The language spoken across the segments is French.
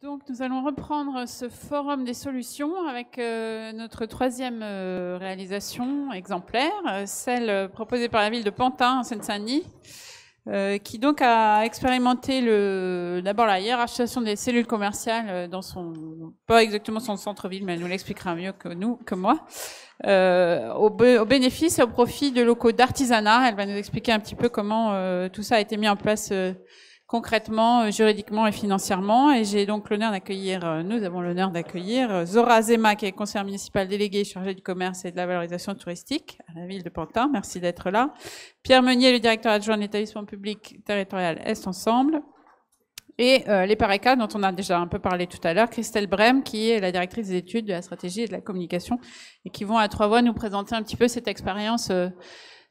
Donc, nous allons reprendre ce forum des solutions avec notre troisième réalisation exemplaire, celle proposée par la ville de Pantin, en Seine-Saint-Denis, qui donc a expérimenté d'abord la hiérarchisation des cellules commerciales dans pas exactement son centre-ville, mais elle nous l'expliquera mieux que moi, au bénéfice et au profit de locaux d'artisanat. Elle va nous expliquer un petit peu comment tout ça a été mis en place concrètement, juridiquement et financièrement. Et j'ai donc nous avons l'honneur d'accueillir Zora Zema, qui est conseillère municipale déléguée chargée du commerce et de la valorisation touristique à la ville de Pantin. Merci d'être là. Pierre Meunier, le directeur adjoint de l'établissement public territorial Est Ensemble. Et les PARECA, dont on a déjà un peu parlé tout à l'heure, Christelle Brem, qui est la directrice des études de la stratégie et de la communication, et qui vont à trois voix nous présenter un petit peu cette expérience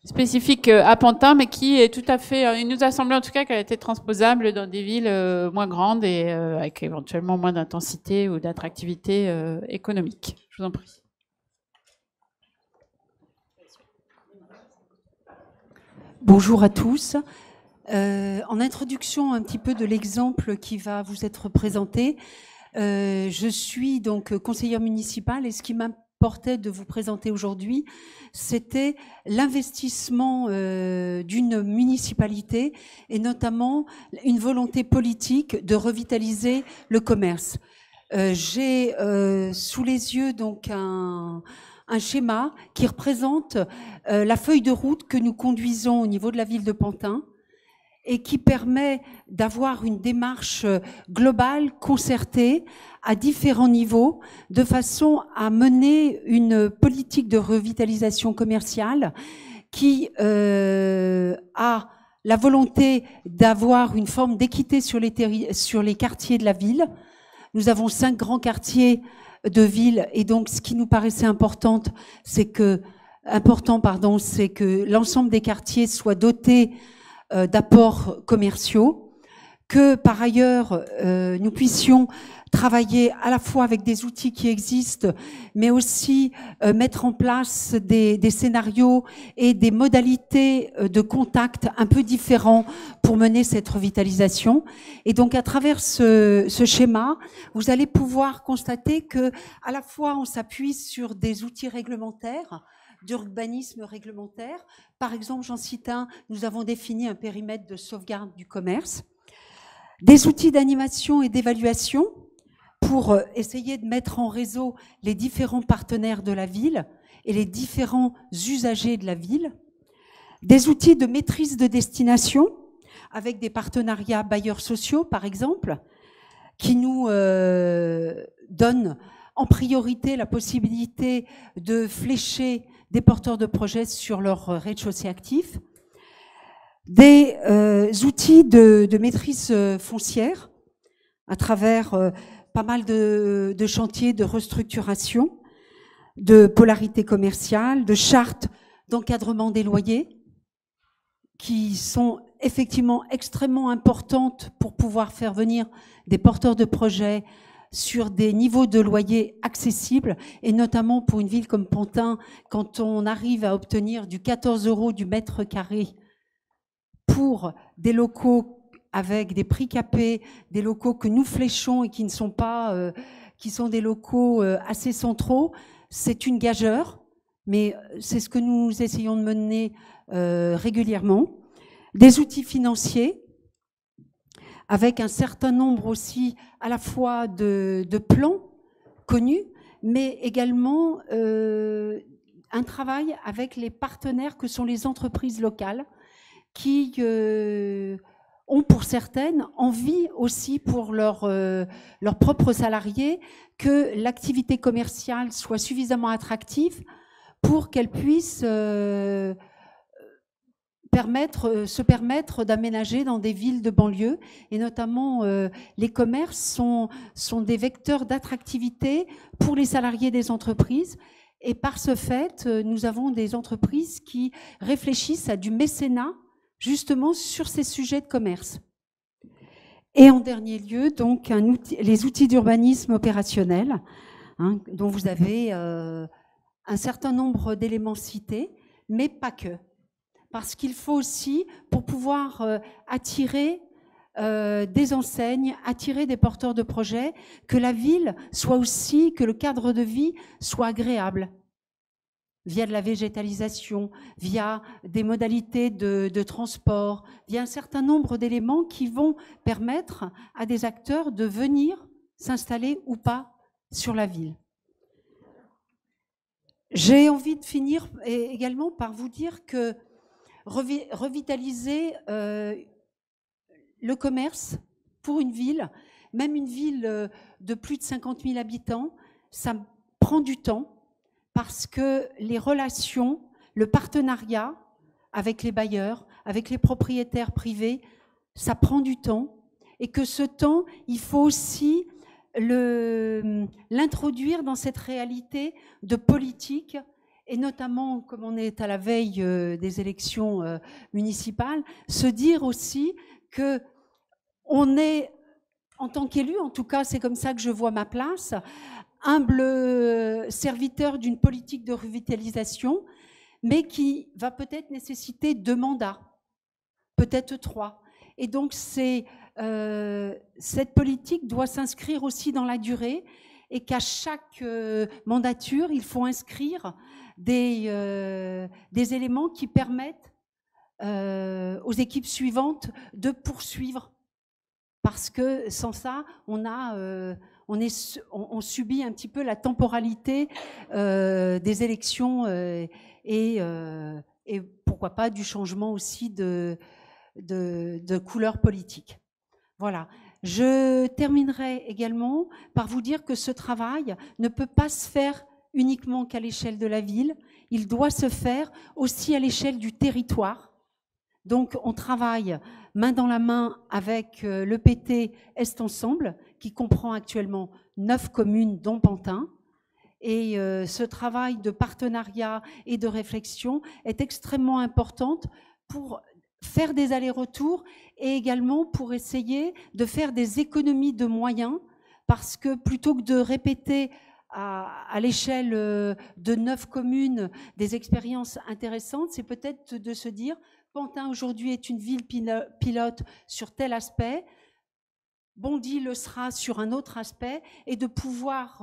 spécifique à Pantin, mais qui est tout à fait, il nous a semblé en tout cas qu'elle était transposable dans des villes moins grandes et avec éventuellement moins d'intensité ou d'attractivité économique. Je vous en prie. Bonjour à tous. En introduction un petit peu de l'exemple qui va vous être présenté, je suis donc conseillère municipale et ce qui m'importait de vous présenter aujourd'hui, c'était l'investissement d'une municipalité et notamment une volonté politique de revitaliser le commerce. J'ai sous les yeux donc un schéma qui représente la feuille de route que nous conduisons au niveau de la ville de Pantin et qui permet d'avoir une démarche globale, concertée, à différents niveaux, de façon à mener une politique de revitalisation commerciale qui a la volonté d'avoir une forme d'équité sur les quartiers de la ville. Nous avons 5 grands quartiers de ville et donc ce qui nous paraissait important, c'est que l'ensemble des quartiers soient dotés d'apports commerciaux, que par ailleurs nous puissions travailler à la fois avec des outils qui existent, mais aussi mettre en place des scénarios et des modalités de contact un peu différents pour mener cette revitalisation. Et donc à travers ce schéma, vous allez pouvoir constater que à la fois on s'appuie sur des outils réglementaires, d'urbanisme réglementaire. Par exemple, j'en cite un, nous avons défini un périmètre de sauvegarde du commerce, des outils d'animation et d'évaluation pour essayer de mettre en réseau les différents partenaires de la ville et les différents usagers de la ville, des outils de maîtrise de destination avec des partenariats bailleurs sociaux, par exemple, qui nous donnent en priorité la possibilité de flécher des porteurs de projets sur leur rez-de-chaussée actif, des outils de maîtrise foncière à travers pas mal de chantiers de restructuration, de polarité commerciale, de chartes d'encadrement des loyers qui sont effectivement extrêmement importantes pour pouvoir faire venir des porteurs de projets sur des niveaux de loyer accessibles, et notamment pour une ville comme Pantin, quand on arrive à obtenir du 14 € du mètre carré pour des locaux avec des prix capés, des locaux que nous fléchons et qui ne sont pas, qui sont des locaux assez centraux, c'est une gageure, mais c'est ce que nous essayons de mener régulièrement. Des outils financiers, avec un certain nombre aussi à la fois de plans connus, mais également un travail avec les partenaires que sont les entreprises locales qui ont pour certaines envie aussi pour leurs propres salariés que l'activité commerciale soit suffisamment attractive pour qu'elle puisse se permettre d'aménager dans des villes de banlieue, et notamment les commerces sont des vecteurs d'attractivité pour les salariés des entreprises, et par ce fait, nous avons des entreprises qui réfléchissent à du mécénat justement sur ces sujets de commerce. Et en dernier lieu, donc, les outils d'urbanisme opérationnel, hein, dont vous avez un certain nombre d'éléments cités, mais pas que. Parce qu'il faut aussi, pour pouvoir attirer des enseignes, attirer des porteurs de projets, que la ville soit aussi, que le cadre de vie soit agréable, via de la végétalisation, via des modalités de transport, via un certain nombre d'éléments qui vont permettre à des acteurs de venir s'installer ou pas sur la ville. J'ai envie de finir également par vous dire que revitaliser le commerce pour une ville, même une ville de plus de 50 000 habitants, ça prend du temps parce que les relations, le partenariat avec les bailleurs, avec les propriétaires privés, ça prend du temps et que ce temps, il faut aussi l'introduire dans cette réalité de politique et notamment, comme on est à la veille des élections municipales, se dire aussi que on est, en tant qu'élu, en tout cas c'est comme ça que je vois ma place, humble serviteur d'une politique de revitalisation, mais qui va peut-être nécessiter 2 mandats, peut-être 3. Et donc cette politique doit s'inscrire aussi dans la durée et qu'à chaque mandature, il faut inscrire des éléments qui permettent aux équipes suivantes de poursuivre. Parce que sans ça, on subit un petit peu la temporalité des élections et pourquoi pas du changement aussi de couleur politique. Voilà. Je terminerai également par vous dire que ce travail ne peut pas se faire uniquement qu'à l'échelle de la ville, il doit se faire aussi à l'échelle du territoire. Donc on travaille main dans la main avec l'EPT Est Ensemble, qui comprend actuellement 9 communes dont Pantin. Et ce travail de partenariat et de réflexion est extrêmement important pour faire des allers-retours et également pour essayer de faire des économies de moyens, parce que plutôt que de répéter à l'échelle de 9 communes des expériences intéressantes, c'est peut-être de se dire Pantin aujourd'hui est une ville pilote sur tel aspect, Bondy le sera sur un autre aspect, et de pouvoir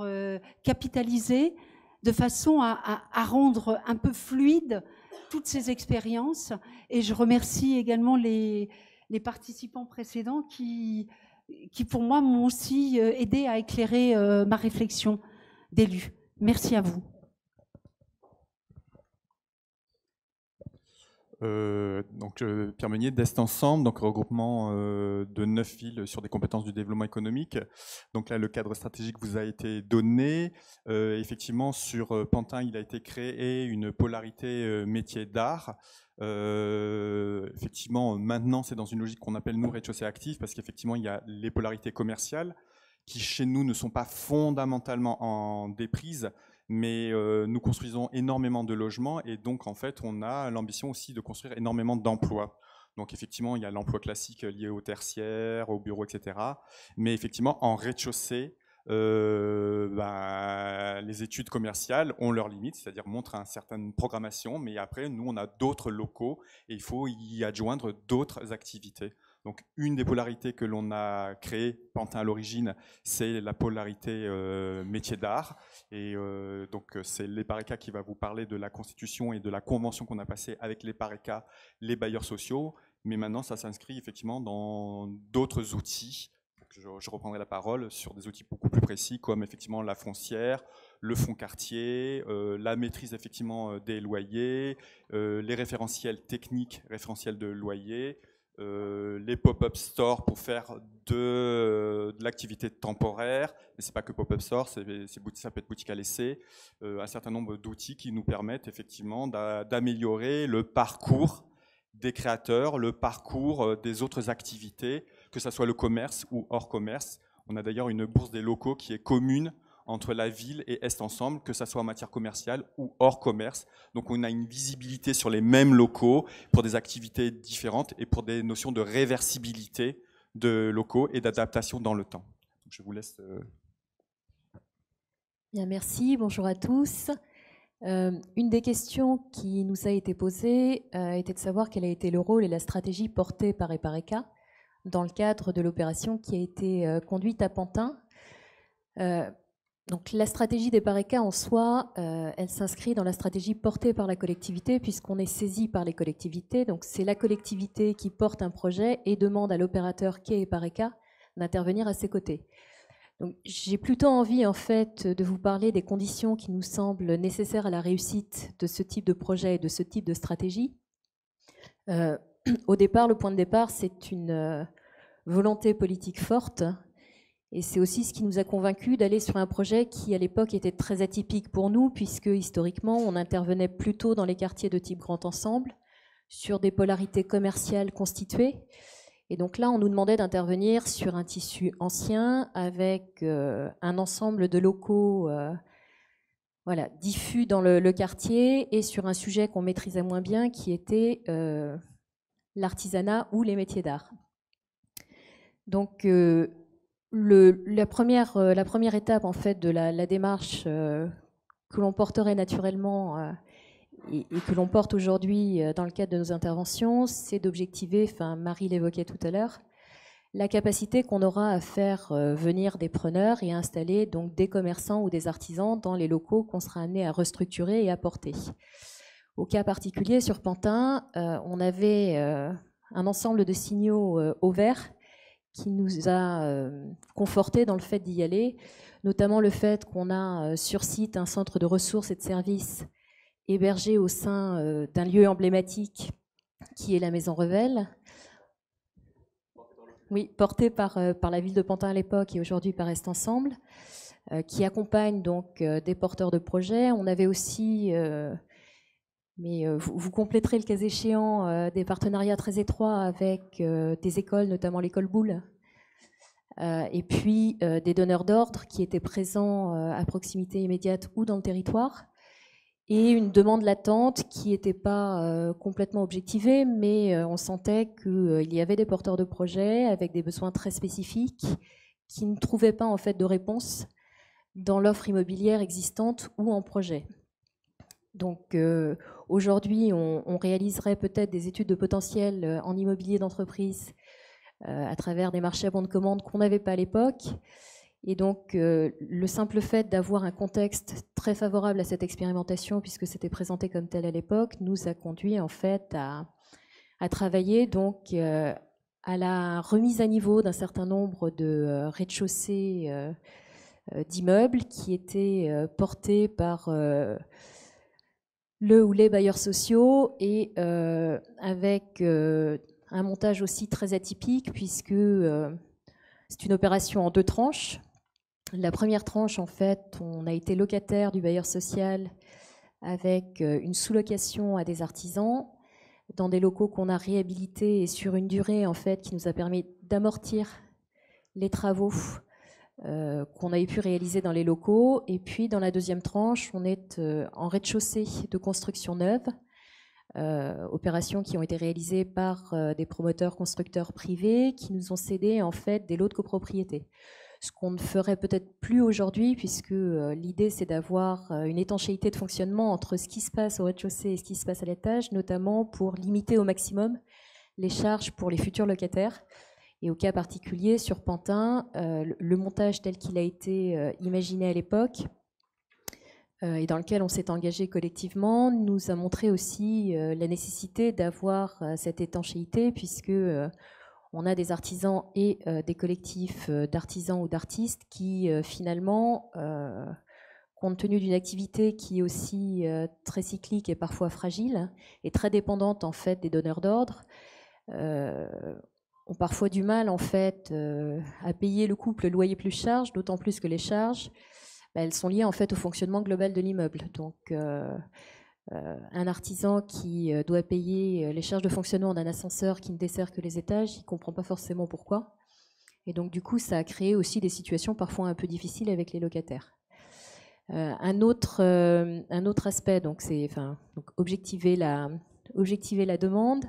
capitaliser de façon à rendre un peu fluide toutes ces expériences. Et je remercie également les participants précédents qui pour moi m'ont aussi aidé à éclairer ma réflexion d'élu. Merci à vous. Pierre Meunier d'Est Ensemble, donc regroupement de 9 villes sur des compétences du développement économique. Donc là, le cadre stratégique vous a été donné. Effectivement, sur Pantin, il a été créé une polarité métier d'art. Effectivement, maintenant, c'est dans une logique qu'on appelle nous rez-de-chaussée actif, parce qu'effectivement, il y a les polarités commerciales qui, chez nous, ne sont pas fondamentalement en déprise, mais nous construisons énormément de logements et donc en fait on a l'ambition aussi de construire énormément d'emplois. Donc effectivement il y a l'emploi classique lié au tertiaire, au bureau, etc. Mais effectivement en rez-de-chaussée, les études commerciales ont leurs limites, c'est-à-dire montrent une certaine programmation, mais après nous on a d'autres locaux et il faut y adjoindre d'autres activités. Donc, une des polarités que l'on a créées, Pantin à l'origine, c'est la polarité métier d'art. Et donc, c'est l'EPARECA qui va vous parler de la constitution et de la convention qu'on a passée avec l'EPARECA, les bailleurs sociaux. Mais maintenant, ça s'inscrit effectivement dans d'autres outils. Je reprendrai la parole sur des outils beaucoup plus précis, comme effectivement la foncière, le fonds quartier, la maîtrise effectivement des loyers, les référentiels techniques, référentiels de loyer, les pop-up stores pour faire de l'activité temporaire, mais c'est pas que pop-up store, ça peut être boutique à l'essai, un certain nombre d'outils qui nous permettent effectivement d'améliorer le parcours des créateurs, le parcours des autres activités, que ce soit le commerce ou hors commerce. On a d'ailleurs une bourse des locaux qui est commune entre la ville et Est Ensemble, que ce soit en matière commerciale ou hors commerce. Donc on a une visibilité sur les mêmes locaux pour des activités différentes et pour des notions de réversibilité de locaux et d'adaptation dans le temps. Donc je vous laisse... Bien, merci, bonjour à tous. Une des questions qui nous a été posée était de savoir quel a été le rôle et la stratégie portée par EPARECA dans le cadre de l'opération qui a été conduite à Pantin. Donc la stratégie des PARECA en soi, elle s'inscrit dans la stratégie portée par la collectivité puisqu'on est saisi par les collectivités. Donc c'est la collectivité qui porte un projet et demande à l'opérateur qu'est PARECA d'intervenir à ses côtés. Donc j'ai plutôt envie en fait de vous parler des conditions qui nous semblent nécessaires à la réussite de ce type de projet et de ce type de stratégie. Au départ, le point de départ, c'est une volonté politique forte. Et c'est aussi ce qui nous a convaincus d'aller sur un projet qui, à l'époque, était très atypique pour nous, puisque historiquement, on intervenait plutôt dans les quartiers de type grand ensemble, sur des polarités commerciales constituées. Et donc là, on nous demandait d'intervenir sur un tissu ancien, avec un ensemble de locaux voilà, diffus dans le quartier, et sur un sujet qu'on maîtrisait moins bien, qui était l'artisanat ou les métiers d'art. Donc, la première étape en fait de la démarche que l'on porterait naturellement et que l'on porte aujourd'hui dans le cadre de nos interventions, c'est d'objectiver, enfin Marie l'évoquait tout à l'heure, la capacité qu'on aura à faire venir des preneurs et à installer donc des commerçants ou des artisans dans les locaux qu'on sera amené à restructurer et à porter. Au cas particulier sur Pantin, on avait un ensemble de signaux au vert qui nous a confortés dans le fait d'y aller, notamment le fait qu'on a sur site un centre de ressources et de services hébergé au sein d'un lieu emblématique qui est la Maison Revel. Oui, porté par la ville de Pantin à l'époque et aujourd'hui par Est Ensemble, qui accompagne donc des porteurs de projets. On avait aussi, mais vous compléterez le cas échéant, des partenariats très étroits avec des écoles, notamment l'école Boulle, et puis des donneurs d'ordre qui étaient présents à proximité immédiate ou dans le territoire, et une demande latente qui n'était pas complètement objectivée, mais on sentait qu'il y avait des porteurs de projets avec des besoins très spécifiques qui ne trouvaient pas en fait de réponse dans l'offre immobilière existante ou en projet. Donc aujourd'hui, on réaliserait peut-être des études de potentiel en immobilier d'entreprise à travers des marchés à bon de commande qu'on n'avait pas à l'époque. Et donc le simple fait d'avoir un contexte très favorable à cette expérimentation, puisque c'était présenté comme tel à l'époque, nous a conduit en fait à travailler donc à la remise à niveau d'un certain nombre de rez-de-chaussée d'immeubles qui étaient portés par le ou les bailleurs sociaux et avec un montage aussi très atypique puisque c'est une opération en 2 tranches. La première tranche, en fait, on a été locataire du bailleur social avec une sous-location à des artisans dans des locaux qu'on a réhabilités et sur une durée en fait qui nous a permis d'amortir les travaux qu'on avait pu réaliser dans les locaux. Et puis dans la deuxième tranche, on est en rez-de-chaussée de construction neuve, opérations qui ont été réalisées par des promoteurs constructeurs privés qui nous ont cédé en fait des lots de copropriété. Ce qu'on ne ferait peut-être plus aujourd'hui, puisque l'idée c'est d'avoir une étanchéité de fonctionnement entre ce qui se passe au rez-de-chaussée et ce qui se passe à l'étage, notamment pour limiter au maximum les charges pour les futurs locataires. Et au cas particulier, sur Pantin, le montage tel qu'il a été imaginé à l'époque et dans lequel on s'est engagé collectivement, nous a montré aussi la nécessité d'avoir cette étanchéité, puisque on a des artisans et des collectifs d'artisans ou d'artistes qui, finalement, compte tenu d'une activité qui est aussi très cyclique et parfois fragile, et très dépendante, en fait, des donneurs d'ordre, ont parfois du mal, en fait, à payer le couple loyer plus charges, d'autant plus que les charges, elles sont liées, en fait, au fonctionnement global de l'immeuble. Donc, un artisan qui doit payer les charges de fonctionnement d'un ascenseur qui ne dessert que les étages, il ne comprend pas forcément pourquoi. Et donc, du coup, ça a créé aussi des situations parfois un peu difficiles avec les locataires. Un autre aspect, donc, c'est donc objectiver la demande,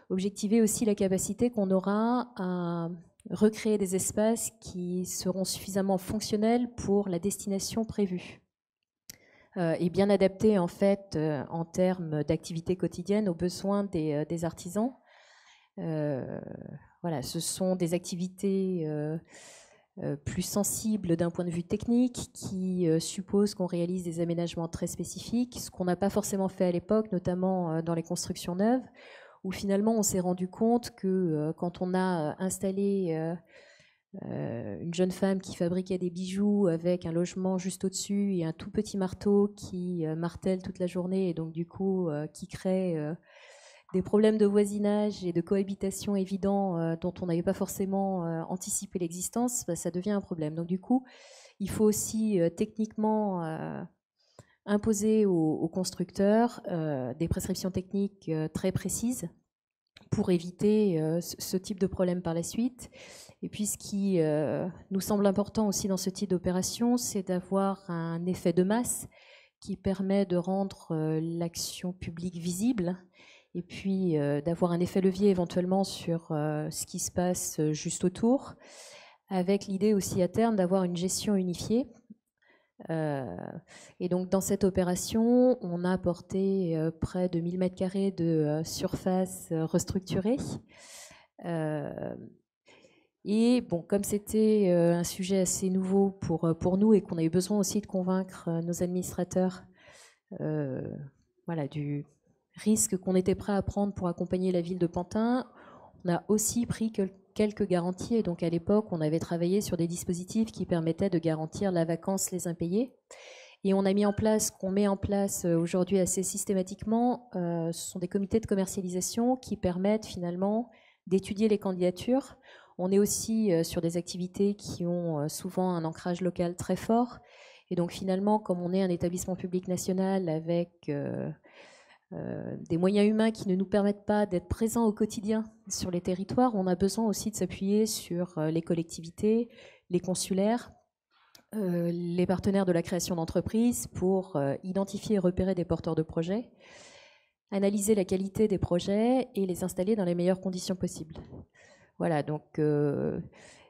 objectiver aussi la capacité qu'on aura à recréer des espaces qui seront suffisamment fonctionnels pour la destination prévue. Et bien adapté en fait en termes d'activité quotidienne aux besoins des artisans. Voilà, voilà, ce sont des activités plus sensibles d'un point de vue technique qui supposent qu'on réalise des aménagements très spécifiques, ce qu'on n'a pas forcément fait à l'époque, notamment dans les constructions neuves, où finalement on s'est rendu compte que quand on a installé une jeune femme qui fabriquait des bijoux avec un logement juste au-dessus et un tout petit marteau qui martèle toute la journée et donc du coup qui crée des problèmes de voisinage et de cohabitation évidents dont on n'avait pas forcément anticipé l'existence, bah, ça devient un problème. Donc du coup, il faut aussi techniquement imposer aux constructeurs des prescriptions techniques très précises pour éviter ce type de problème par la suite. Et puis ce qui nous semble important aussi dans ce type d'opération, c'est d'avoir un effet de masse qui permet de rendre l'action publique visible et puis d'avoir un effet levier éventuellement sur ce qui se passe juste autour, avec l'idée aussi à terme d'avoir une gestion unifiée. Et donc dans cette opération, on a apporté près de 1000 m² de surface restructurée. Et bon, comme c'était un sujet assez nouveau pour nous et qu'on avait besoin aussi de convaincre nos administrateurs voilà, du risque qu'on était prêt à prendre pour accompagner la ville de Pantin, on a aussi pris quelques garanties. Et donc à l'époque, on avait travaillé sur des dispositifs qui permettaient de garantir la vacance les impayés. Et on a mis en place, qu'on met en place aujourd'hui assez systématiquement, ce sont des comités de commercialisation qui permettent finalement d'étudier les candidatures. On est aussi sur des activités qui ont souvent un ancrage local très fort. Et donc finalement, comme on est un établissement public national avec des moyens humains qui ne nous permettent pas d'être présents au quotidien sur les territoires, on a besoin aussi de s'appuyer sur les collectivités, les consulaires, les partenaires de la création d'entreprises pour identifier et repérer des porteurs de projets, analyser la qualité des projets et les installer dans les meilleures conditions possibles. Voilà, donc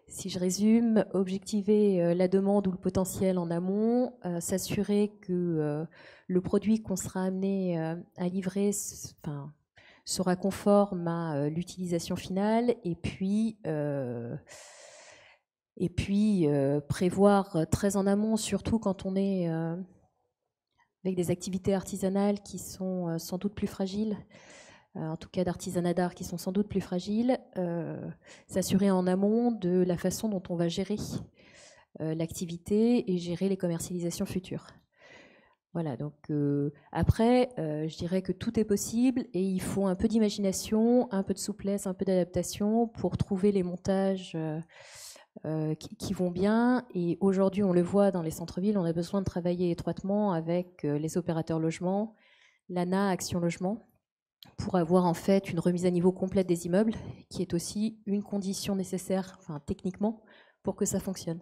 si je résume, objectiver la demande ou le potentiel en amont, s'assurer que le produit qu'on sera amené à livrer sera conforme à l'utilisation finale et puis prévoir très en amont, surtout quand on est avec des activités artisanales qui sont sans doute plus fragiles, en tout cas d'artisanat d'art qui sont sans doute plus fragiles, s'assurer en amont de la façon dont on va gérer l'activité et gérer les commercialisations futures. Voilà, donc après, je dirais que tout est possible et il faut un peu d'imagination, un peu de souplesse, un peu d'adaptation pour trouver les montages qui vont bien. Et aujourd'hui, on le voit dans les centres-villes, on a besoin de travailler étroitement avec les opérateurs logements, l'ANA, Action Logement, pour avoir en fait une remise à niveau complète des immeubles, qui est aussi une condition nécessaire, enfin techniquement, pour que ça fonctionne.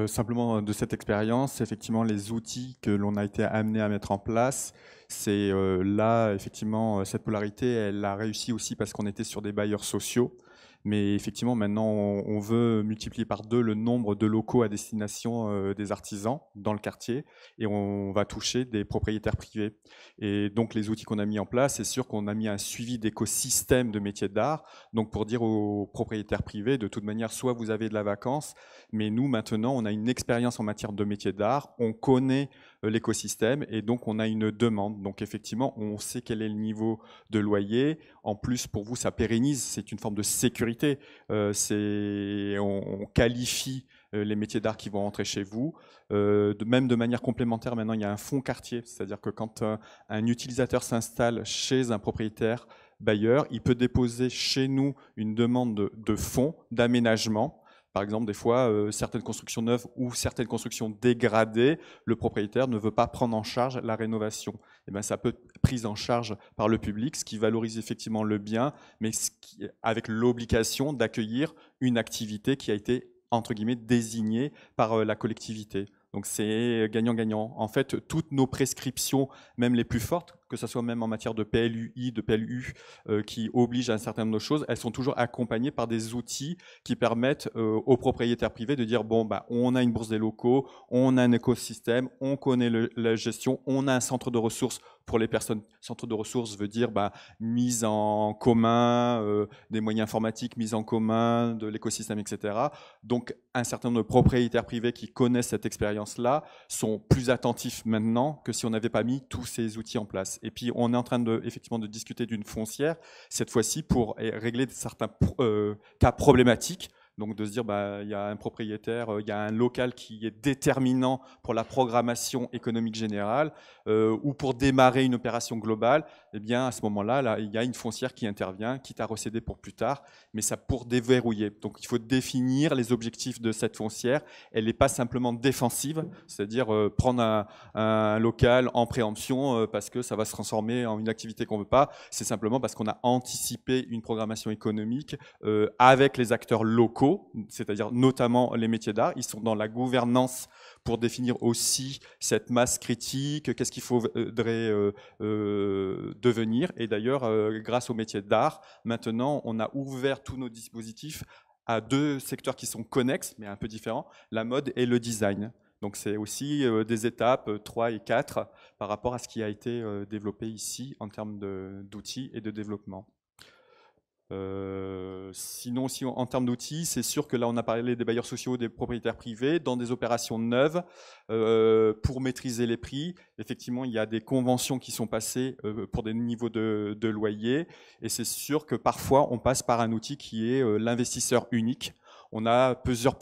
Simplement de cette expérience, effectivement, les outils que l'on a été amené à mettre en place, c'est là, effectivement, cette polarité, elle a réussi aussi parce qu'on était sur des bailleurs sociaux. Mais effectivement, maintenant, on veut multiplier par 2 le nombre de locaux à destination des artisans dans le quartier et on va toucher des propriétaires privés. Et donc, les outils qu'on a mis en place, c'est sûr qu'on a mis un suivi d'écosystème de métiers d'art. Donc, pour dire aux propriétaires privés, de toute manière, soit vous avez de la vacance, mais nous, maintenant, on a une expérience en matière de métiers d'art, on connaît l'écosystème et donc on a une demande. Donc, effectivement, on sait quel est le niveau de loyer. En plus, pour vous, ça pérennise, c'est une forme de sécurité. On qualifie les métiers d'art qui vont rentrer chez vous. Même de manière complémentaire, maintenant, il y a un fonds quartier. C'est-à-dire que quand un utilisateur s'installe chez un propriétaire bailleur, il peut déposer chez nous une demande de fonds, d'aménagement. Par exemple, des fois, certaines constructions neuves ou certaines constructions dégradées, le propriétaire ne veut pas prendre en charge la rénovation. Et bien, ça peut être pris en charge par le public, ce qui valorise effectivement le bien, mais avec l'obligation d'accueillir une activité qui a été, entre guillemets, désignée par la collectivité. Donc c'est gagnant-gagnant. En fait, toutes nos prescriptions, même les plus fortes, que ce soit même en matière de PLUI, de PLU, qui obligent à un certain nombre de choses, elles sont toujours accompagnées par des outils qui permettent aux propriétaires privés de dire, bon, bah, on a une bourse des locaux, on a un écosystème, on connaît la gestion, on a un centre de ressources pour les personnes. Centre de ressources veut dire mise en commun, des moyens informatiques, mise en commun de l'écosystème, etc. Donc, un certain nombre de propriétaires privés qui connaissent cette expérience-là sont plus attentifs maintenant que si on n'avait pas mis tous ces outils en place. Et puis, on est en train effectivement de discuter d'une foncière, cette fois-ci pour régler certains cas problématiques. Donc de se dire, il y a un propriétaire, il y a un local qui est déterminant pour la programmation économique générale ou pour démarrer une opération globale, eh bien à ce moment-là, il y a une foncière qui intervient, quitte à recéder pour plus tard, mais ça pour déverrouiller. Donc il faut définir les objectifs de cette foncière. Elle n'est pas simplement défensive, c'est-à-dire prendre un local en préemption parce que ça va se transformer en une activité qu'on ne veut pas. C'est simplement parce qu'on a anticipé une programmation économique avec les acteurs locaux, c'est-à-dire notamment les métiers d'art. Ils sont dans la gouvernance pour définir aussi cette masse critique, qu'est-ce qu'il faudrait devenir. Et d'ailleurs, grâce aux métiers d'art, maintenant, on a ouvert tous nos dispositifs à deux secteurs qui sont connexes, mais un peu différents, la mode et le design. Donc c'est aussi des étapes 3 et 4 par rapport à ce qui a été développé ici en termes d'outils et de développement. Sinon, aussi en termes d'outils, c'est sûr que là, on a parlé des bailleurs sociaux, des propriétaires privés, dans des opérations neuves, pour maîtriser les prix. Effectivement, il y a des conventions qui sont passées pour des niveaux de loyer, et c'est sûr que parfois, on passe par un outil qui est l'investisseur unique. On a plusieurs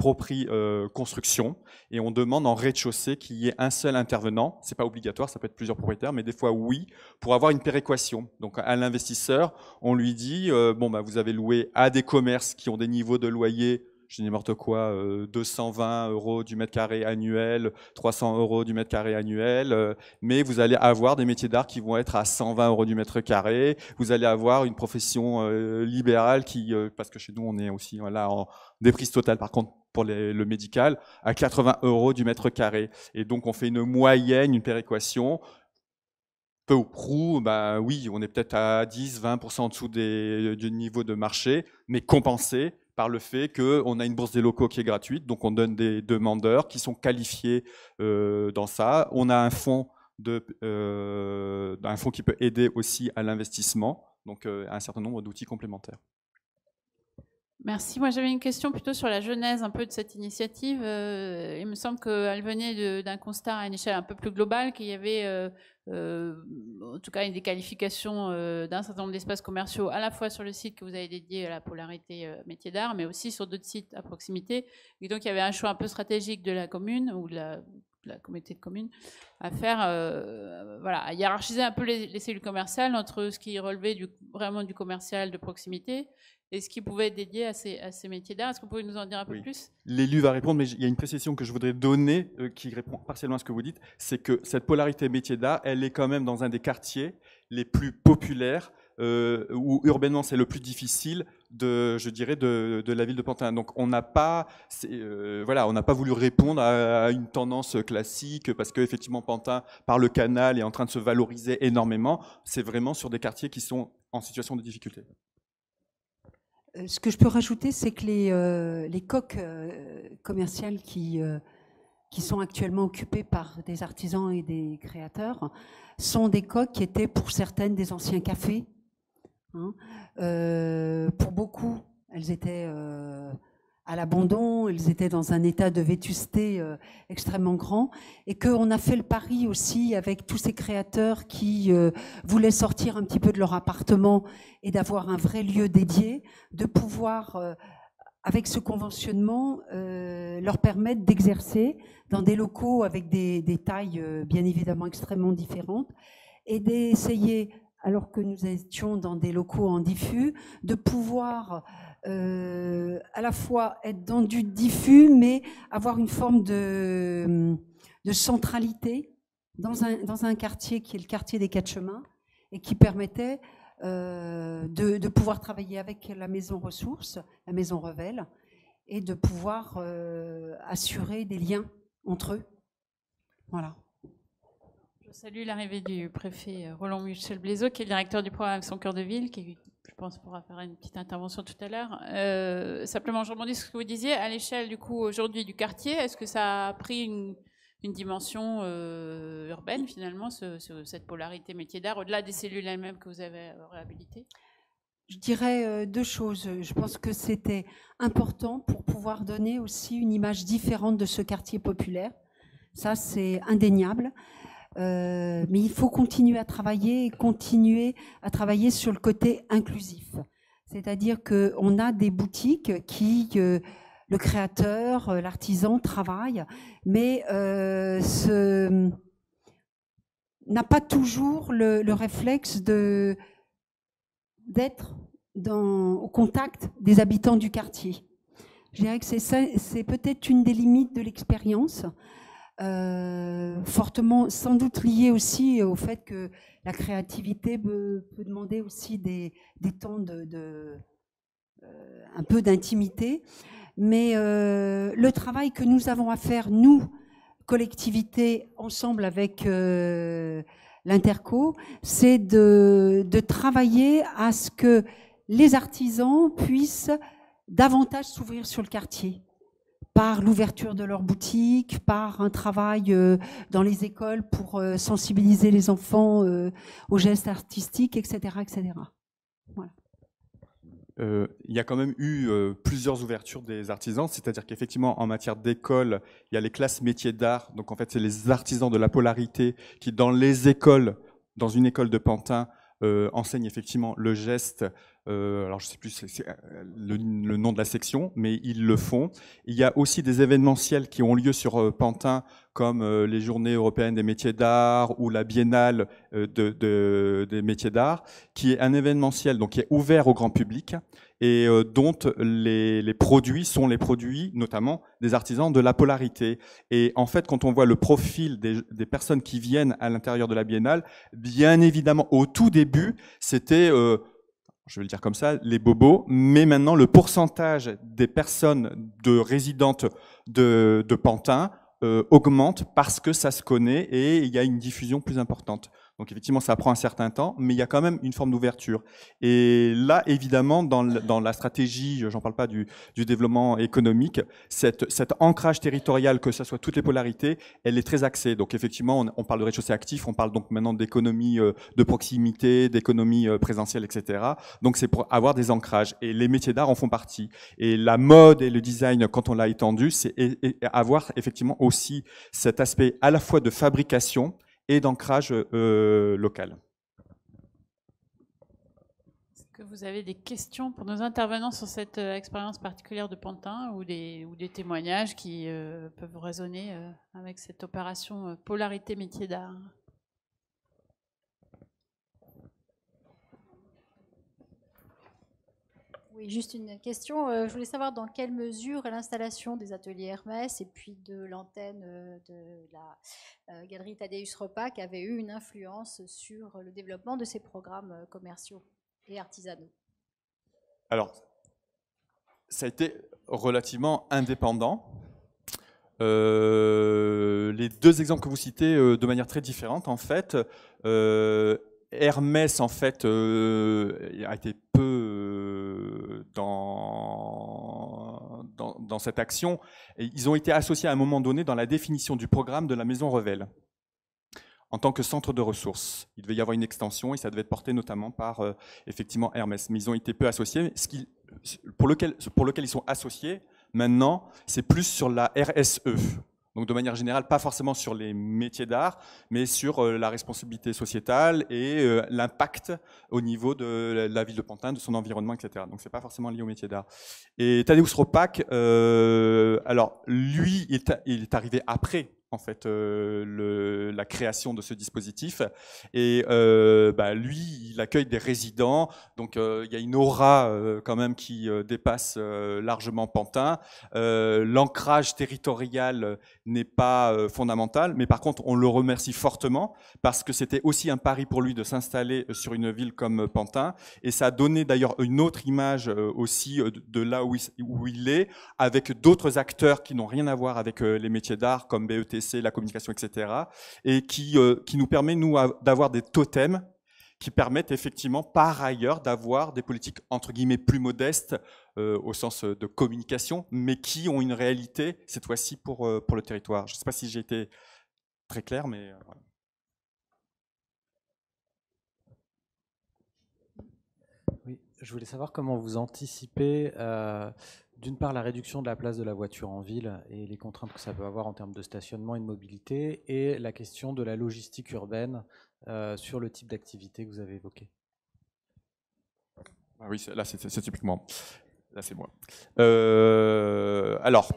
constructions et on demande en rez-de-chaussée qu'il y ait un seul intervenant. Ce n'est pas obligatoire, ça peut être plusieurs propriétaires, mais des fois oui, pour avoir une péréquation. Donc à l'investisseur, on lui dit, vous avez loué à des commerces qui ont des niveaux de loyer, je dis n'importe quoi, 220 € du mètre carré annuel, 300 € du mètre carré annuel, mais vous allez avoir des métiers d'art qui vont être à 120 € du mètre carré, vous allez avoir une profession libérale qui, parce que chez nous on est aussi en déprise totale par contre pour le médical, à 80 € du mètre carré. Et donc on fait une moyenne, une péréquation, peu ou prou, oui, on est peut-être à 10-20% en dessous du niveau de marché, mais compensé par le fait qu'on a une bourse des locaux qui est gratuite, donc on donne des demandeurs qui sont qualifiés dans ça. On a un fonds qui peut aider aussi à l'investissement, donc un certain nombre d'outils complémentaires. Merci. Moi, j'avais une question plutôt sur la genèse un peu de cette initiative. Il me semble qu'elle venait d'un constat à une échelle un peu plus globale, qu'il y avait en tout cas une déqualification d'un certain nombre d'espaces commerciaux, à la fois sur le site que vous avez dédié à la polarité métier d'art, mais aussi sur d'autres sites à proximité. Et donc, il y avait un choix un peu stratégique de la commune ou de la communauté de communes à faire, à hiérarchiser un peu les cellules commerciales entre ce qui relevait vraiment du commercial de proximité et ce qui pouvait être dédié à ces métiers d'art. Est-ce que vous pouvez nous en dire un peu plus ? L'élu va répondre, mais il y a une précision que je voudrais donner qui répond partiellement à ce que vous dites, c'est que cette polarité métier d'art, elle est quand même dans un des quartiers les plus populaires, où urbainement c'est le plus difficile de la ville de Pantin. Donc on n'a pas, on n'a pas voulu répondre à une tendance classique parce qu'effectivement Pantin, par le canal, est en train de se valoriser énormément. C'est vraiment sur des quartiers qui sont en situation de difficulté. Ce que je peux rajouter, c'est que les coques commerciales qui sont actuellement occupées par des artisans et des créateurs sont des coques qui étaient pour certaines des anciens cafés. Pour beaucoup, elles étaient à l'abandon, elles étaient dans un état de vétusté extrêmement grand, et qu'on a fait le pari aussi avec tous ces créateurs qui voulaient sortir un petit peu de leur appartement et d'avoir un vrai lieu dédié, de pouvoir, avec ce conventionnement, leur permettre d'exercer dans des locaux avec des tailles bien évidemment extrêmement différentes, et d'essayer, alors que nous étions dans des locaux en diffus, de pouvoir à la fois être dans du diffus, mais avoir une forme de centralité dans un quartier qui est le quartier des Quatre Chemins, et qui permettait de pouvoir travailler avec la maison ressources, la maison Revel, et de pouvoir assurer des liens entre eux. Voilà. Je salue l'arrivée du préfet Roland Michel Blaiseau, qui est le directeur du programme Action Cœur de Ville, qui, je pense, pourra faire une petite intervention tout à l'heure. Simplement, je rebondis sur ce que vous disiez. À l'échelle, du coup, aujourd'hui du quartier, est-ce que ça a pris une dimension urbaine, finalement, cette polarité métier d'art, au-delà des cellules elles-mêmes que vous avez réhabilitées? Je dirais deux choses. Je pense que c'était important pour pouvoir donner aussi une image différente de ce quartier populaire. Ça, c'est indéniable. Mais il faut continuer à travailler sur le côté inclusif. C'est-à-dire qu'on a des boutiques qui, le créateur, l'artisan travaille, mais n'a pas toujours le réflexe d'être au contact des habitants du quartier. Je dirais que c'est peut-être une des limites de l'expérience. Fortement, sans doute lié aussi au fait que la créativité peut demander aussi des temps un peu d'intimité. Mais le travail que nous avons à faire, nous, collectivité, ensemble avec l'Interco, c'est de travailler à ce que les artisans puissent davantage s'ouvrir sur le quartier, par l'ouverture de leurs boutiques, par un travail dans les écoles pour sensibiliser les enfants aux gestes artistiques, etc. etc. Voilà. Il y a quand même eu plusieurs ouvertures des artisans, c'est-à-dire qu'effectivement, en matière d'école, il y a les classes métiers d'art, donc en fait, c'est les artisans de la polarité qui, dans les écoles, dans une école de Pantin, enseignent effectivement le geste. Alors je ne sais plus le nom de la section, mais ils le font. Il y a aussi des événementiels qui ont lieu sur Pantin, comme les Journées européennes des métiers d'art ou la Biennale des métiers d'art, qui est un événementiel donc, qui est ouvert au grand public et dont les produits sont les produits notamment des artisans de la polarité. Et en fait, quand on voit le profil des personnes qui viennent à l'intérieur de la Biennale, bien évidemment, au tout début, c'était... je vais le dire comme ça, les bobos, mais maintenant le pourcentage des personnes résidentes de Pantin augmente parce que ça se connaît et il y a une diffusion plus importante. Donc effectivement, ça prend un certain temps, mais il y a quand même une forme d'ouverture. Et là, évidemment, dans la stratégie, j'en parle pas du développement économique, cet ancrage territorial, que ce soit toutes les polarités, elle est très axée. Donc effectivement, on parle de rez-de-chaussée actif, on parle donc maintenant d'économie de proximité, d'économie présentielle, etc. Donc c'est pour avoir des ancrages. Et les métiers d'art en font partie. Et la mode et le design, quand on l'a étendu, c'est avoir effectivement aussi cet aspect à la fois de fabrication et d'ancrage local. Est-ce que vous avez des questions pour nos intervenants sur cette expérience particulière de Pantin ou des témoignages qui peuvent résonner avec cette opération Polarité Métiers d'Art? Oui, juste une question. Je voulais savoir dans quelle mesure l'installation des ateliers Hermès et puis de l'antenne de la galerie Thaddeus Ropac avait eu une influence sur le développement de ces programmes commerciaux et artisanaux. Alors, ça a été relativement indépendant. Les deux exemples que vous citez de manière très différente, en fait, Hermès, en fait, a été peu dans cette action. Et ils ont été associés à un moment donné dans la définition du programme de la Maison Revel en tant que centre de ressources. Il devait y avoir une extension et ça devait être porté notamment par effectivement Hermès. Mais ils ont été peu associés. Pour lequel ils sont associés, maintenant, c'est plus sur la RSE. Donc de manière générale, pas forcément sur les métiers d'art, mais sur la responsabilité sociétale et l'impact au niveau de la ville de Pantin, de son environnement, etc. Donc c'est pas forcément lié aux métiers d'art. Et Thaddeus Ropac, alors lui, il est arrivé après en fait la création de ce dispositif et lui il accueille des résidents, donc il y a une aura quand même qui dépasse largement Pantin. L'ancrage territorial n'est pas fondamental, mais par contre on le remercie fortement parce que c'était aussi un pari pour lui de s'installer sur une ville comme Pantin et ça a donné d'ailleurs une autre image aussi de là où il est avec d'autres acteurs qui n'ont rien à voir avec les métiers d'art comme BETC l'essai, la communication, etc. Et qui nous permet, nous, d'avoir des totems qui permettent effectivement, par ailleurs, d'avoir des politiques, entre guillemets, plus modestes, au sens de communication, mais qui ont une réalité, cette fois-ci, pour le territoire. Je ne sais pas si j'ai été très clair, mais voilà. Oui, je voulais savoir comment vous anticipez, d'une part, la réduction de la place de la voiture en ville et les contraintes que ça peut avoir en termes de stationnement et de mobilité, et la question de la logistique urbaine sur le type d'activité que vous avez évoqué. Ah oui, là, c'est typiquement. Là, c'est moi. Alors,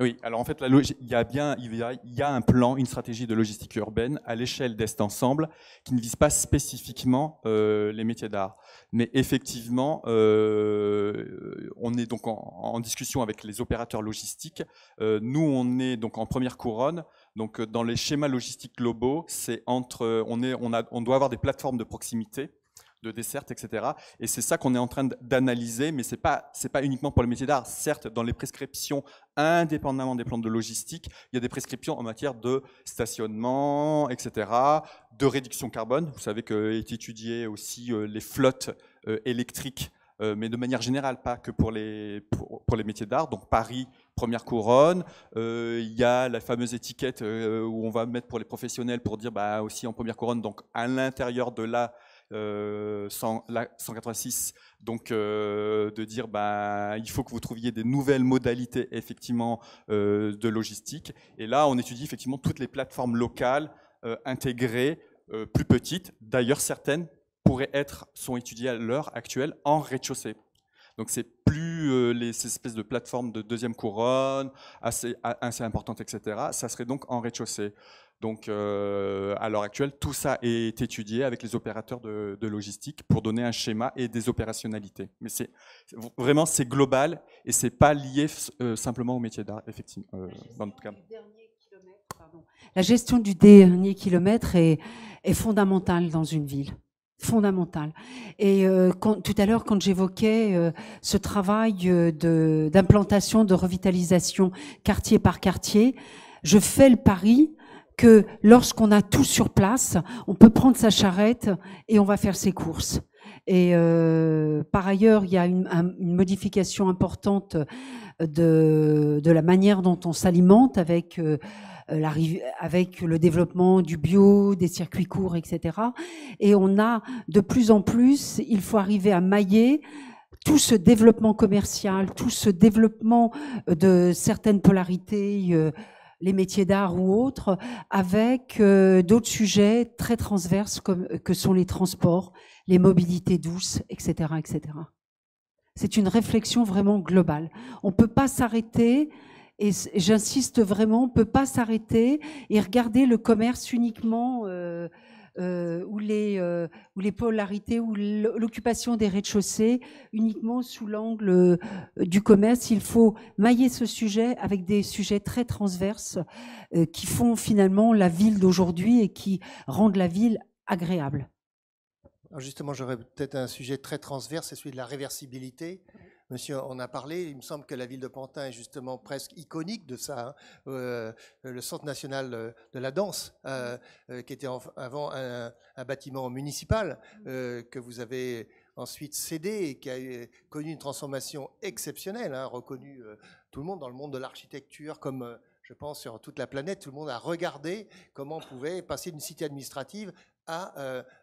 oui, alors en fait, il y a un plan, une stratégie de logistique urbaine à l'échelle d'Est Ensemble qui ne vise pas spécifiquement les métiers d'art. Mais effectivement, on est donc en discussion avec les opérateurs logistiques. Nous, on est donc en première couronne. Donc, dans les schémas logistiques globaux, on doit avoir des plateformes de proximité, de desserte, etc. Et c'est ça qu'on est en train d'analyser, mais c'est pas uniquement pour les métiers d'art. Certes, dans les prescriptions, indépendamment des plans de logistique, il y a des prescriptions en matière de stationnement, etc., de réduction carbone. Vous savez qu'est étudié aussi les flottes électriques, mais de manière générale, pas que pour les métiers d'art. Donc Paris, première couronne. Il y a la fameuse étiquette où on va mettre pour les professionnels pour dire aussi en première couronne, donc à l'intérieur de la 186, donc de dire il faut que vous trouviez des nouvelles modalités effectivement de logistique. Et là, on étudie effectivement toutes les plateformes locales intégrées, plus petites. D'ailleurs, certaines sont étudiées à l'heure actuelle en rez-de-chaussée. Donc c'est plus ces espèces de plateformes de deuxième couronne assez importantes, etc. Ça serait donc en rez-de-chaussée. Donc, à l'heure actuelle, tout ça est étudié avec les opérateurs de logistique pour donner un schéma et des opérationnalités. Mais vraiment, c'est global et c'est pas lié simplement au métier d'art, effectivement. Dans notre cas. La gestion du dernier kilomètre est fondamentale dans une ville. Fondamentale. Et tout à l'heure, quand j'évoquais ce travail d'implantation, de revitalisation quartier par quartier, je fais le pari que lorsqu'on a tout sur place, on peut prendre sa charrette et on va faire ses courses. Et par ailleurs, il y a une modification importante de la manière dont on s'alimente avec le développement du bio, des circuits courts, etc. Et on a de plus en plus, il faut arriver à mailler tout ce développement commercial, tout ce développement de certaines polarités, les métiers d'art ou autres, avec d'autres sujets très transverses que sont les transports, les mobilités douces, etc., etc. C'est une réflexion vraiment globale. On ne peut pas s'arrêter, et j'insiste vraiment, on ne peut pas s'arrêter et regarder le commerce uniquement ou les polarités ou l'occupation des rez-de-chaussée uniquement sous l'angle du commerce. Il faut mailler ce sujet avec des sujets très transverses qui font finalement la ville d'aujourd'hui et qui rendent la ville agréable. Alors justement, j'aurais peut-être un sujet très transverse, c'est celui de la réversibilité. Monsieur en a parlé, il me semble que la ville de Pantin est justement presque iconique de ça. Le Centre national de la danse, qui était avant un bâtiment municipal, que vous avez ensuite cédé et qui a connu une transformation exceptionnelle, reconnu tout le monde dans le monde de l'architecture comme... je pense sur toute la planète, tout le monde a regardé comment on pouvait passer d'une cité administrative à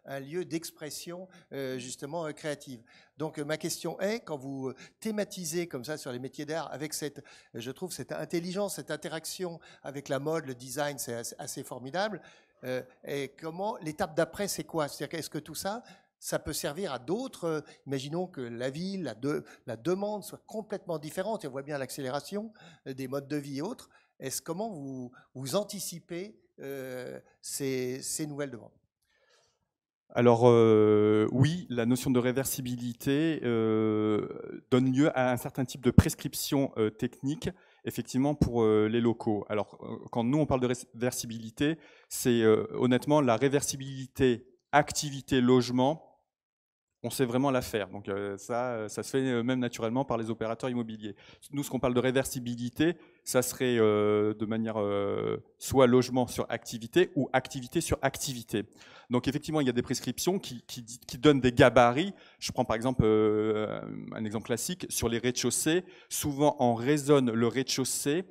un lieu d'expression justement créative. Donc ma question est, quand vous thématisez comme ça sur les métiers d'art, avec je trouve cette intelligence, cette interaction avec la mode, le design, c'est assez formidable. Et comment l'étape d'après, c'est quoi? C'est-à-dire, est-ce que tout ça, ça peut servir à d'autres? Imaginons que la ville, la demande soit complètement différente, et on voit bien l'accélération des modes de vie et autres. Comment vous anticipez ces nouvelles demandes? Alors oui, la notion de réversibilité donne lieu à un certain type de prescription technique, effectivement, pour les locaux. Alors quand nous on parle de réversibilité, c'est honnêtement la réversibilité activité-logement on sait vraiment la faire. Donc ça se fait même naturellement par les opérateurs immobiliers. Nous, ce qu'on parle de réversibilité, ça serait de manière soit logement sur activité ou activité sur activité. Donc effectivement, il y a des prescriptions qui donnent des gabarits. Je prends par exemple un exemple classique sur les rez-de-chaussée. Souvent, on raisonne le rez-de-chaussée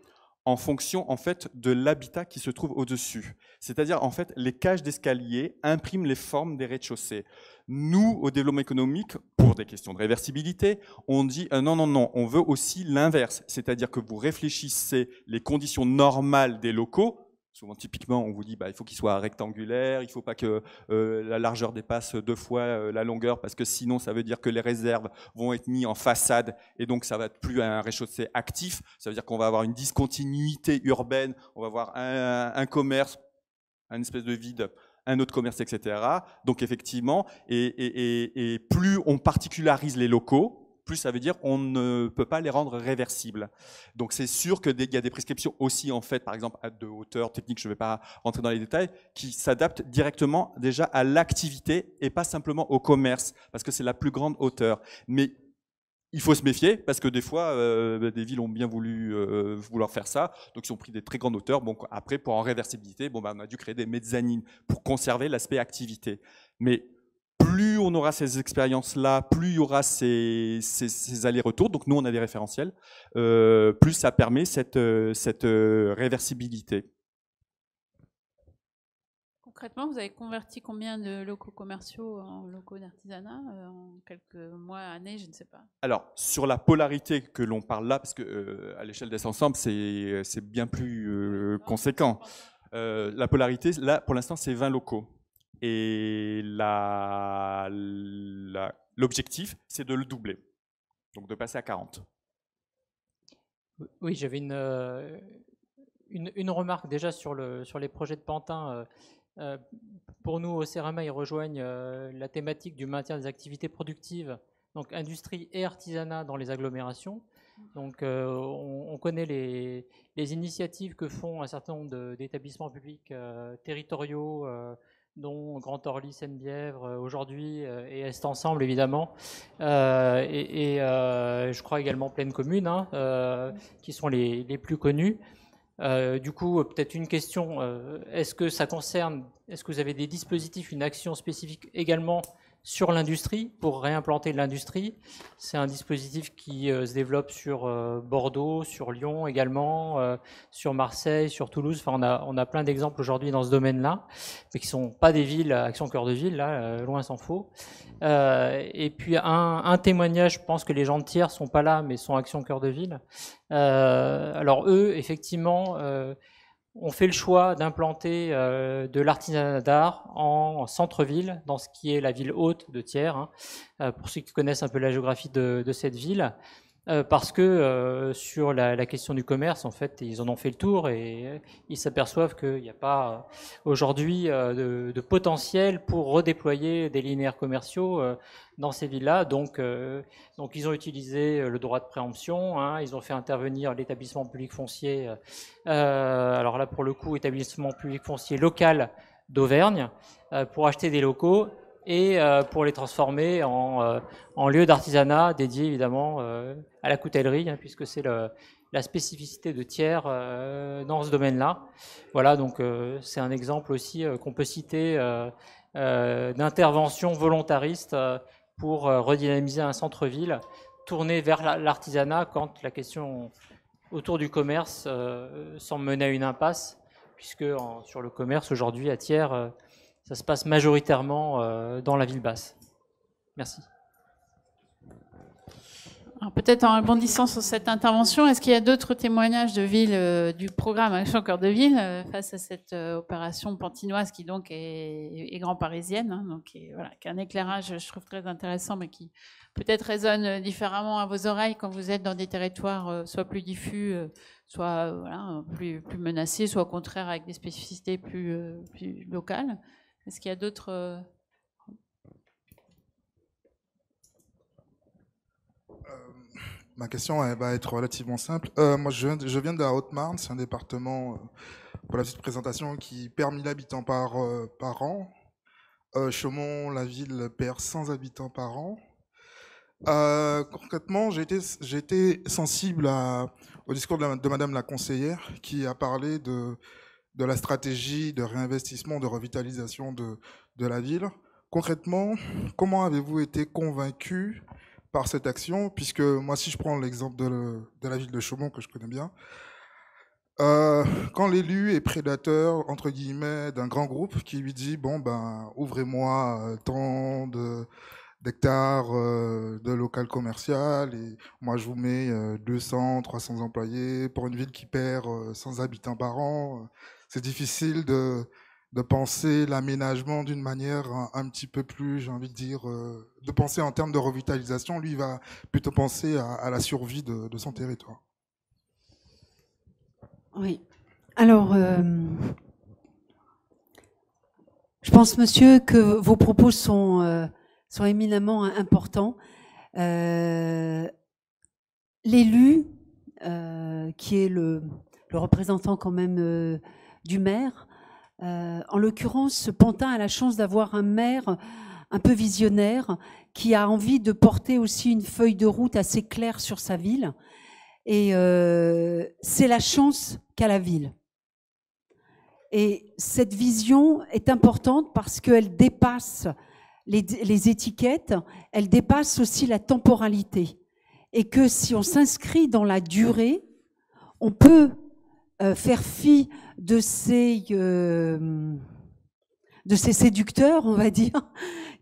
en fonction en fait de l'habitat qui se trouve au-dessus. C'est-à-dire en fait les cages d'escalier impriment les formes des rez-de-chaussée. Nous, au développement économique, pour des questions de réversibilité, on dit non, on veut aussi l'inverse, c'est-à-dire que vous réfléchissez les conditions normales des locaux. Souvent, typiquement, on vous dit il faut qu'il soit rectangulaire, il ne faut pas que la largeur dépasse 2 fois la longueur, parce que sinon, ça veut dire que les réserves vont être mises en façade, et donc ça va être plus un rez-de-chaussée actif. Ça veut dire qu'on va avoir une discontinuité urbaine, on va avoir un commerce, une espèce de vide, un autre commerce, etc. Donc effectivement, et plus on particularise les locaux, plus ça veut dire qu'on ne peut pas les rendre réversibles. Donc c'est sûr qu'il y a des prescriptions aussi, en fait, par exemple, de hauteur technique, je ne vais pas rentrer dans les détails, qui s'adaptent directement déjà à l'activité et pas simplement au commerce, parce que c'est la plus grande hauteur. Mais il faut se méfier, parce que des fois, des villes ont bien voulu vouloir faire ça, donc ils ont pris des très grandes hauteurs. Bon, après, pour en réversibilité, on a dû créer des mezzanines pour conserver l'aspect activité. Mais plus on aura ces expériences-là, plus il y aura ces allers-retours, donc nous on a des référentiels, plus ça permet cette réversibilité. Concrètement, vous avez converti combien de locaux commerciaux en locaux d'artisanat en quelques mois, années, je ne sais pas. Alors, sur la polarité que l'on parle là, parce que à l'échelle des ensembles, c'est bien plus conséquent. La polarité, là, pour l'instant, c'est 20 locaux. Et l'objectif, c'est de le doubler, donc de passer à 40. Oui, j'avais une remarque déjà sur les projets de Pantin. Pour nous, au Cerama, ils rejoignent la thématique du maintien des activités productives, donc industrie et artisanat dans les agglomérations. Donc, on connaît les initiatives que font un certain nombre d'établissements publics territoriaux, dont Grand Orly, Seine-Bièvre aujourd'hui et Est Ensemble évidemment, et je crois également Pleine Commune, qui sont les plus connus. Du coup, peut-être une question, est-ce que vous avez des dispositifs, une action spécifique également sur l'industrie, pour réimplanter l'industrie? C'est un dispositif qui se développe sur Bordeaux, sur Lyon également, sur Marseille, sur Toulouse. Enfin, on a plein d'exemples aujourd'hui dans ce domaine-là, mais qui ne sont pas des villes, Action Cœur de Ville, là, loin s'en faut. Et puis un témoignage, je pense que les gens de Thiers ne sont pas là, mais sont Action Cœur de Ville. Alors eux, effectivement, on fait le choix d'implanter de l'artisanat d'art en centre-ville, dans ce qui est la ville haute de Thiers, pour ceux qui connaissent un peu la géographie de cette ville, parce que sur la question du commerce, en fait, ils en ont fait le tour et ils s'aperçoivent qu'il n'y a pas aujourd'hui de potentiel pour redéployer des linéaires commerciaux dans ces villes-là. Donc ils ont utilisé le droit de préemption, ils ont fait intervenir l'établissement public foncier, alors là pour le coup établissement public foncier local d'Auvergne, pour acheter des locaux et pour les transformer en lieu d'artisanat dédié évidemment à la coutellerie, puisque c'est la spécificité de Thiers dans ce domaine-là. Voilà, donc c'est un exemple aussi qu'on peut citer d'intervention volontariste pour redynamiser un centre-ville tourné vers l'artisanat quand la question autour du commerce semble mener à une impasse, puisque sur le commerce aujourd'hui à Thiers, ça se passe majoritairement dans la ville basse. Merci. Peut-être en rebondissant sur cette intervention, est-ce qu'il y a d'autres témoignages de villes du programme Action Cœur de Ville face à cette opération pantinoise qui donc est grand parisienne, donc qui a un éclairage, je trouve, très intéressant, mais qui peut-être résonne différemment à vos oreilles quand vous êtes dans des territoires soit plus diffus, soit plus menacés, soit au contraire avec des spécificités plus locales. Est-ce qu'il y a d'autres... Ma question va être relativement simple. Moi, je viens de la Haute-Marne, c'est un département, pour la petite présentation, qui perd 1000 habitants par an. Chaumont, la ville perd 100 habitants par an. Concrètement, j'ai été sensible au discours de Madame la conseillère qui a parlé de la stratégie de réinvestissement, de revitalisation de la ville. Concrètement, comment avez-vous été convaincu par cette action? Puisque moi, si je prends l'exemple de la ville de Chaumont, que je connais bien, quand l'élu est prédateur, entre guillemets, d'un grand groupe qui lui dit « bon, ben, ouvrez-moi tant d'hectares de local commercial et moi je vous mets 200, 300 employés pour une ville qui perd 100 habitants par an », c'est difficile de penser l'aménagement d'une manière un petit peu plus, j'ai envie de dire, de penser en termes de revitalisation. Lui, il va plutôt penser à la survie de son territoire. Oui. Alors, je pense, monsieur, que vos propos sont éminemment importants. L'élu, qui est le représentant quand même du maire, en l'occurrence, Pantin a la chance d'avoir un maire un peu visionnaire qui a envie de porter aussi une feuille de route assez claire sur sa ville. Et c'est la chance qu'a la ville. Et cette vision est importante parce qu'elle dépasse les étiquettes, elle dépasse aussi la temporalité. Et que si on s'inscrit dans la durée, on peut faire fi de ces séducteurs, on va dire,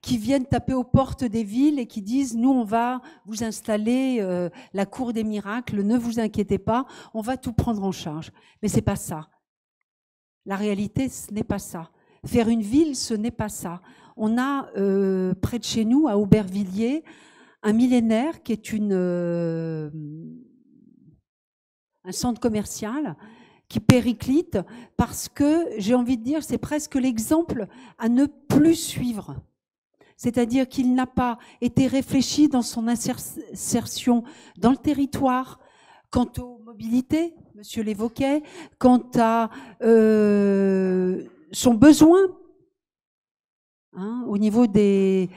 qui viennent taper aux portes des villes et qui disent « nous, on va vous installer la cour des miracles, ne vous inquiétez pas, on va tout prendre en charge ». Mais ce n'est pas ça. La réalité, ce n'est pas ça. Faire une ville, ce n'est pas ça. On a près de chez nous, à Aubervilliers, un millénaire qui est un centre commercial qui périclite parce que, j'ai envie de dire, c'est presque l'exemple à ne plus suivre. C'est-à-dire qu'il n'a pas été réfléchi dans son insertion dans le territoire, quant aux mobilités, monsieur l'évoquait, quant à son besoin, hein, au niveau des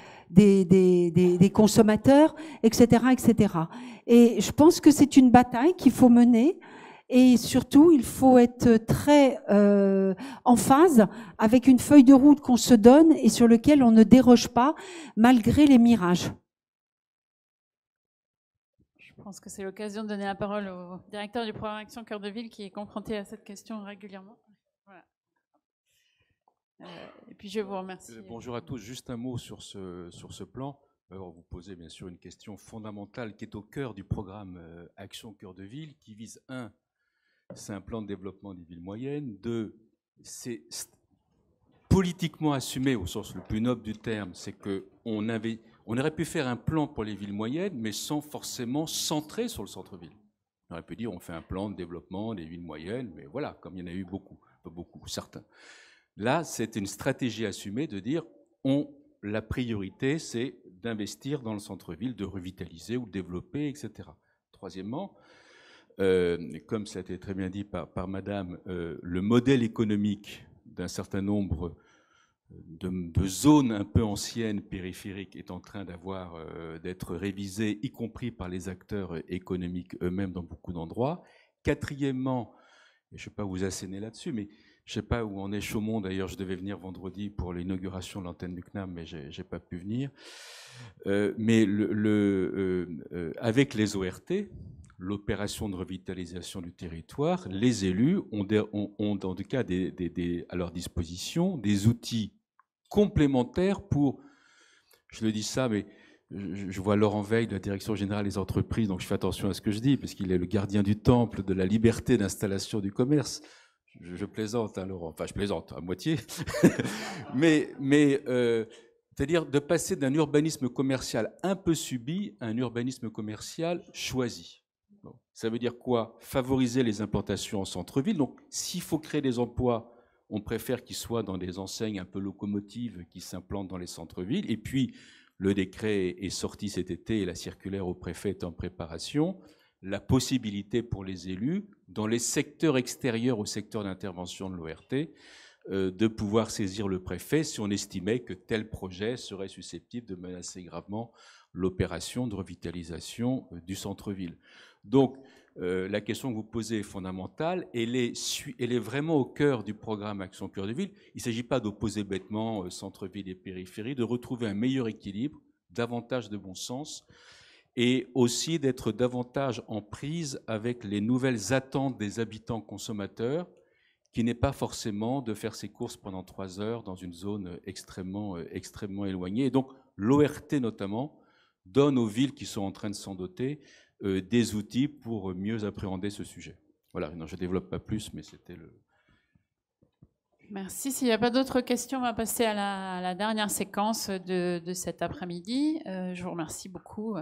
consommateurs, etc., etc. Et je pense que c'est une bataille qu'il faut mener. Et surtout, il faut être très en phase avec une feuille de route qu'on se donne et sur laquelle on ne déroge pas, malgré les mirages. Je pense que c'est l'occasion de donner la parole au directeur du programme Action Cœur de Ville qui est confronté à cette question régulièrement. Voilà. Et puis je vous remercie. Bonjour à tous. Juste un mot sur ce plan. Alors, vous posez bien sûr une question fondamentale qui est au cœur du programme Action Cœur de Ville, qui vise c'est un plan de développement des villes moyennes. 2, c'est politiquement assumé au sens le plus noble du terme, c'est qu'on aurait pu faire un plan pour les villes moyennes, mais sans forcément centrer sur le centre-ville. On aurait pu dire on fait un plan de développement des villes moyennes, mais voilà, comme il y en a eu beaucoup, certains. Là, c'est une stratégie assumée de dire la priorité, c'est d'investir dans le centre-ville, de revitaliser ou de développer, etc. Troisièmement, comme ça a été très bien dit par Madame, le modèle économique d'un certain nombre de zones un peu anciennes, périphériques, est en train d'être révisé, y compris par les acteurs économiques eux-mêmes dans beaucoup d'endroits. Quatrièmement, je ne vais pas vous asséner là-dessus, mais je ne sais pas où en est Chaumont, d'ailleurs je devais venir vendredi pour l'inauguration de l'antenne du CNAM, mais je n'ai pas pu venir. Mais avec les ORT, l'opération de revitalisation du territoire, les élus ont en tout cas à leur disposition des outils complémentaires pour, je le dis ça, mais je vois Laurent Veil de la Direction Générale des Entreprises, donc je fais attention à ce que je dis, parce qu'il est le gardien du temple de la liberté d'installation du commerce. Je plaisante, hein, Laurent, enfin je plaisante à moitié, mais c'est-à-dire de passer d'un urbanisme commercial un peu subi à un urbanisme commercial choisi. Bon, ça veut dire quoi? Favoriser les implantations en centre-ville. Donc, s'il faut créer des emplois, on préfère qu'ils soient dans des enseignes un peu locomotives qui s'implantent dans les centres-villes. Et puis, le décret est sorti cet été et la circulaire au préfet est en préparation. La possibilité pour les élus, dans les secteurs extérieurs au secteur d'intervention de l'ORT, de pouvoir saisir le préfet si on estimait que tel projet serait susceptible de menacer gravement l'opération de revitalisation du centre-ville. Donc, la question que vous posez est fondamentale. Elle est vraiment au cœur du programme Action Cœur de Ville. Il ne s'agit pas d'opposer bêtement centre-ville et périphérie, de retrouver un meilleur équilibre, davantage de bon sens, et aussi d'être davantage en prise avec les nouvelles attentes des habitants consommateurs, qui n'est pas forcément de faire ses courses pendant 3 heures dans une zone extrêmement éloignée. Et donc, l'ORT notamment donne aux villes qui sont en train de s'en doter des outils pour mieux appréhender ce sujet. Voilà, non, je ne développe pas plus, mais c'était le... Merci. S'il n'y a pas d'autres questions, on va passer à la dernière séquence de cet après-midi. Je vous remercie beaucoup